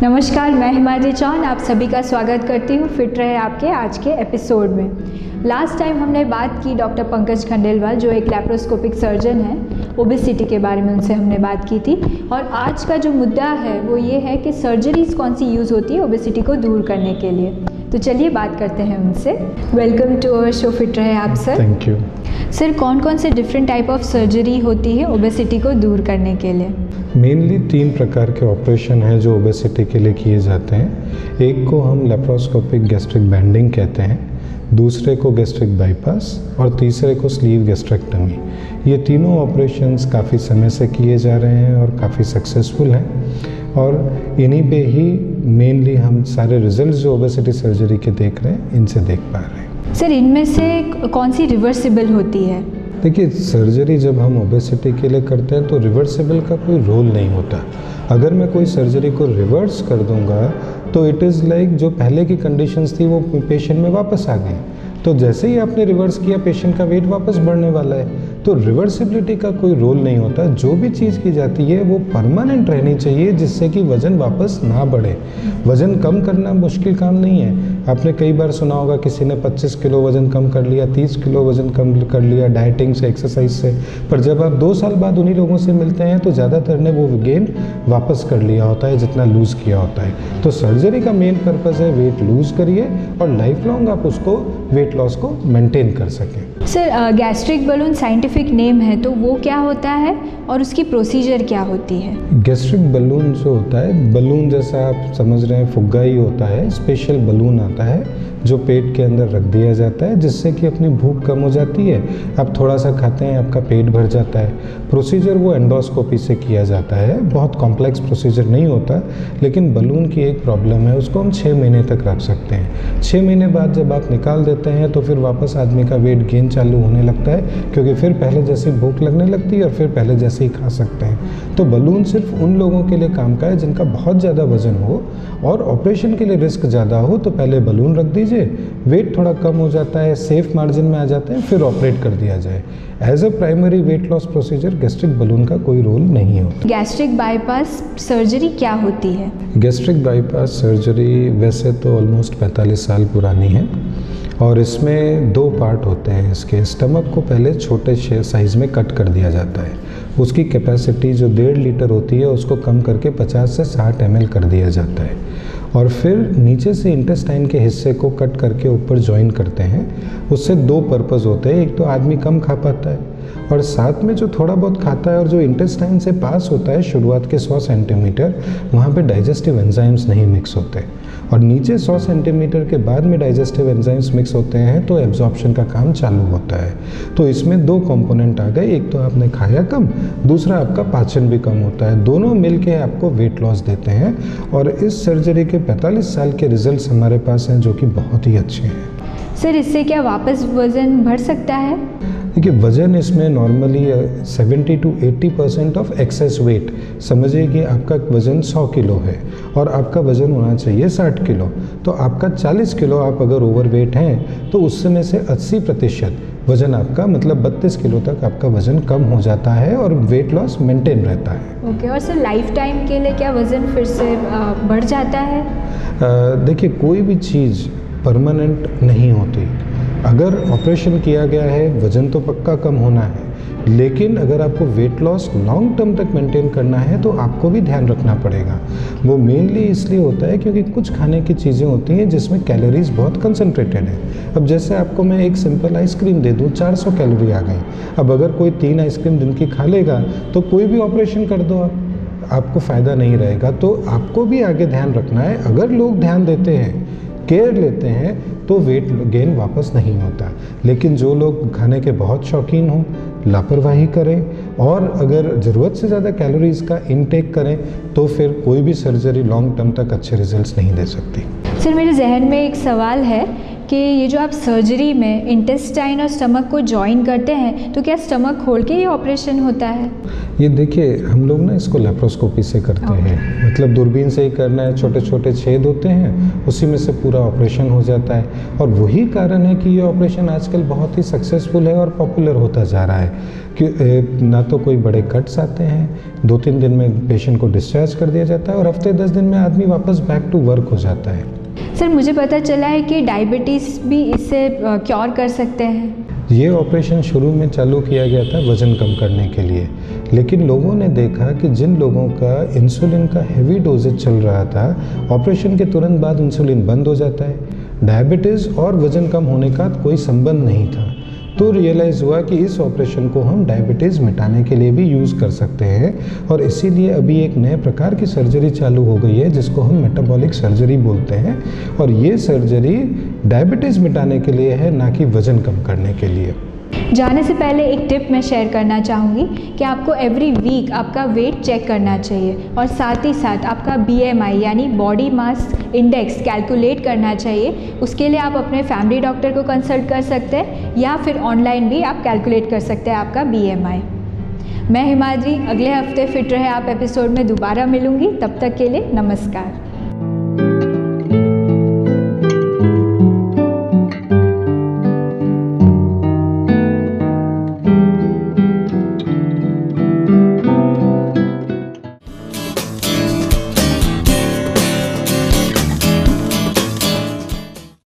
नमस्कार, मैं हिमाद्री चौहान आप सभी का स्वागत करती हूँ फिट रहे आपके आज के एपिसोड में। लास्ट टाइम हमने बात की डॉक्टर पंकज खंडेलवाल जो एक लैप्रोस्कोपिक सर्जन हैं, ओबेसिटी के बारे में उनसे हमने बात की थी। और आज का जो मुद्दा है वो ये है कि सर्जरीज कौन सी यूज़ होती है ओबेसिटी को दूर करने के लिए। तो चलिए बात करते हैं उनसे। Welcome to our show fit रहे आप सर। थैंक यू सर, कौन कौन से डिफरेंट टाइप ऑफ सर्जरी होती है ओबेसिटी को दूर करने के लिए? मेनली 3 प्रकार के ऑपरेशन हैं जो ओबेसिटी के लिए किए जाते हैं। एक को हम लेप्रोस्कोपिक गैस्ट्रिक बैंडिंग कहते हैं, दूसरे को गैस्ट्रिक बाईपास और तीसरे को स्लीव गैस्ट्रेक्टमी। ये तीनों ऑपरेशंस काफ़ी समय से किए जा रहे हैं और काफ़ी सक्सेसफुल हैं और इन्हीं पे ही मेनली हम सारे रिजल्ट्स जो ओबेसिटी सर्जरी के देख रहे हैं इनसे देख पा रहे हैं। सर, इनमें से कौन सी रिवर्सिबल होती है? देखिए, सर्जरी जब हम ओबेसिटी के लिए करते हैं तो रिवर्सिबल का कोई रोल नहीं होता। अगर मैं कोई सर्जरी को रिवर्स कर दूंगा तो इट इज़ लाइक जो पहले की कंडीशंस थी वो पेशेंट में वापस आ गई। तो जैसे ही आपने रिवर्स किया पेशेंट का वेट वापस बढ़ने वाला है। तो रिवर्सिबिलिटी का कोई रोल नहीं होता। जो भी चीज़ की जाती है वो परमानेंट रहनी चाहिए जिससे कि वज़न वापस ना बढ़े। वज़न कम करना मुश्किल काम नहीं है। आपने कई बार सुना होगा किसी ने 25 किलो वज़न कम कर लिया, 30 किलो वज़न कम कर लिया डाइटिंग से, एक्सरसाइज से। पर जब आप 2 साल बाद उन्हीं लोगों से मिलते हैं तो ज़्यादातर ने वो गेन वापस कर लिया होता है जितना लूज़ किया होता है। तो सर्जरी का मेन पर्पज़ है वेट लूज़ करिए और लाइफ लॉन्ग आप उसको वेट लॉस को मेंटेन कर सकें। Sir, gastric balloon scientific name है तो वो क्या होता है और उसकी प्रोसीजर क्या होती है? गैस्ट्रिक बलून जो होता है, बलून जैसा आप समझ रहे हैं फुग्गा ही होता है। स्पेशल बलून आता है जो पेट के अंदर रख दिया जाता है जिससे कि अपनी भूख कम हो जाती है। आप थोड़ा सा खाते हैं आपका पेट भर जाता है। प्रोसीजर वो एंडोस्कोपी से किया जाता है। बहुत कॉम्प्लेक्स प्रोसीजर नहीं होता, लेकिन बलून की एक प्रॉब्लम है, उसको हम 6 महीने तक रख सकते हैं। 6 महीने बाद जब आप निकाल देते हैं तो फिर वापस आदमी का वेट गेन चालू होने लगता है क्योंकि फिर पहले जैसी भूख लगने लगती है और फिर पहले जैसे ही खा सकते हैं। तो बलून सिर्फ उन लोगों के लिए काम का है जिनका बहुत ज़्यादा वजन हो और ऑपरेशन के लिए रिस्क ज़्यादा हो तो पहले बलून रख दीजिए, वेट थोड़ा कम हो जाता है, सेफ मार्जिन में आ जाते हैं, फिर ऑपरेट कर दिया जाए। As a primary weight loss procedure gastric balloon का कोई रोल नहीं होता। गैस्ट्रिक बाईपास सर्जरी क्या होती है? गैस्ट्रिक बाईपास सर्जरी वैसे तो ऑलमोस्ट 45 साल पुरानी है और इसमें 2 पार्ट होते हैं इसके। स्टमक को पहले छोटे साइज़ में कट कर दिया जाता है। उसकी कैपेसिटी जो 1.5 लीटर होती है उसको कम करके 50 से 60 ml कर दिया जाता है और फिर नीचे से इंटेस्टाइन के हिस्से को कट करके ऊपर जॉइन करते हैं। उससे 2 पर्पज़ होते हैं। एक तो आदमी कम खा पाता है और साथ में जो थोड़ा बहुत खाता है और जो इंटेस्टाइन से पास होता है शुरुआत के 100 सेंटीमीटर वहाँ पे डाइजेस्टिव एंजाइम्स नहीं मिक्स होते और नीचे 100 सेंटीमीटर के बाद में डाइजेस्टिव एंजाइम्स मिक्स होते हैं तो एब्जॉर्प्शन का काम चालू होता है। तो इसमें 2 कंपोनेंट आ गए, एक तो आपने खाया कम, दूसरा आपका पाचन भी कम होता है। दोनों मिलके आपको वेट लॉस देते हैं और इस सर्जरी के 45 साल के रिजल्ट्स हमारे पास हैं जो कि बहुत ही अच्छे हैं। सर, इससे क्या वापस वज़न बढ़ सकता है? देखिए, वज़न इसमें normally 70 to 80% of access wait. समझिए कि आपका वज़न 100 किलो है और आपका वज़न होना चाहिए 60 किलो। तो आपका 40 किलो आप अगर ओवरवेट हैं तो उसमें से 80% वज़न आपका मतलब 32 किलो तक आपका वज़न कम हो जाता है और वेट लॉस मेंटेन रहता है। ओके, और सर लाइफ टाइम के लिए क्या वज़न फिर से बढ़ जाता है? देखिए, कोई भी चीज़ परमानेंट नहीं होती। अगर ऑपरेशन किया गया है वज़न तो पक्का कम होना है, लेकिन अगर आपको वेट लॉस लॉन्ग टर्म तक मेंटेन करना है तो आपको भी ध्यान रखना पड़ेगा। वो मेनली इसलिए होता है क्योंकि कुछ खाने की चीज़ें होती हैं जिसमें कैलोरीज बहुत कंसनट्रेटेड है। अब जैसे आपको मैं एक सिंपल आइसक्रीम दे दूँ, 400 कैलोरी आ गई। अब अगर कोई 3 आइसक्रीम दिन की खा लेगा तो कोई भी ऑपरेशन कर दो आपको फ़ायदा नहीं रहेगा। तो आपको भी आगे ध्यान रखना है। अगर लोग ध्यान देते हैं, केयर लेते हैं तो वेट गेन वापस नहीं होता। लेकिन जो लोग खाने के बहुत शौकीन हों, लापरवाही करें और अगर ज़रूरत से ज़्यादा कैलोरीज का इनटेक करें तो फिर कोई भी सर्जरी लॉन्ग टर्म तक अच्छे रिजल्ट्स नहीं दे सकती। सर, मेरे जहन में एक सवाल है कि ये जो आप सर्जरी में इंटेस्टाइन और स्टमक को जॉइन करते हैं, तो क्या स्टमक खोल के ये ऑपरेशन होता है? ये देखिए, हम लोग ना इसको लेप्रोस्कोपी से करते हैं, मतलब दूरबीन से ही करना है, छोटे छोटे छेद होते हैं, उसी में से पूरा ऑपरेशन हो जाता है। और वही कारण है कि ये ऑपरेशन आजकल बहुत ही सक्सेसफुल है और पॉपुलर होता जा रहा है कि ना तो कोई बड़े कट्स आते हैं, 2-3 दिन में पेशेंट को डिस्चार्ज कर दिया जाता है और हफ्ते 10 दिन में आदमी वापस बैक टू वर्क हो जाता है। सर, मुझे पता चला है कि डायबिटीज़ भी इससे क्योर कर सकते हैं। ये ऑपरेशन शुरू में चालू किया गया था वज़न कम करने के लिए, लेकिन लोगों ने देखा कि जिन लोगों का इंसुलिन का हेवी डोजेज चल रहा था, ऑपरेशन के तुरंत बाद इंसुलिन बंद हो जाता है। डायबिटीज़ और वज़न कम होने का कोई संबंध नहीं था। तो रियलाइज़ हुआ कि इस ऑपरेशन को हम डायबिटीज़ मिटाने के लिए भी यूज़ कर सकते हैं, और इसीलिए अभी एक नए प्रकार की सर्जरी चालू हो गई है जिसको हम मेटाबॉलिक सर्जरी बोलते हैं। और ये सर्जरी डायबिटीज़ मिटाने के लिए है, ना कि वज़न कम करने के लिए। जाने से पहले एक टिप मैं शेयर करना चाहूँगी कि आपको एवरी वीक आपका वेट चेक करना चाहिए, और साथ ही साथ आपका BMI यानी बॉडी मास इंडेक्स कैलकुलेट करना चाहिए। उसके लिए आप अपने फैमिली डॉक्टर को कंसल्ट कर सकते हैं, या फिर ऑनलाइन भी आप कैलकुलेट कर सकते हैं आपका BMI। मैं हिमाद्री, अगले हफ्ते फिट रहे आप एपिसोड में दोबारा मिलूँगी। तब तक के लिए नमस्कार।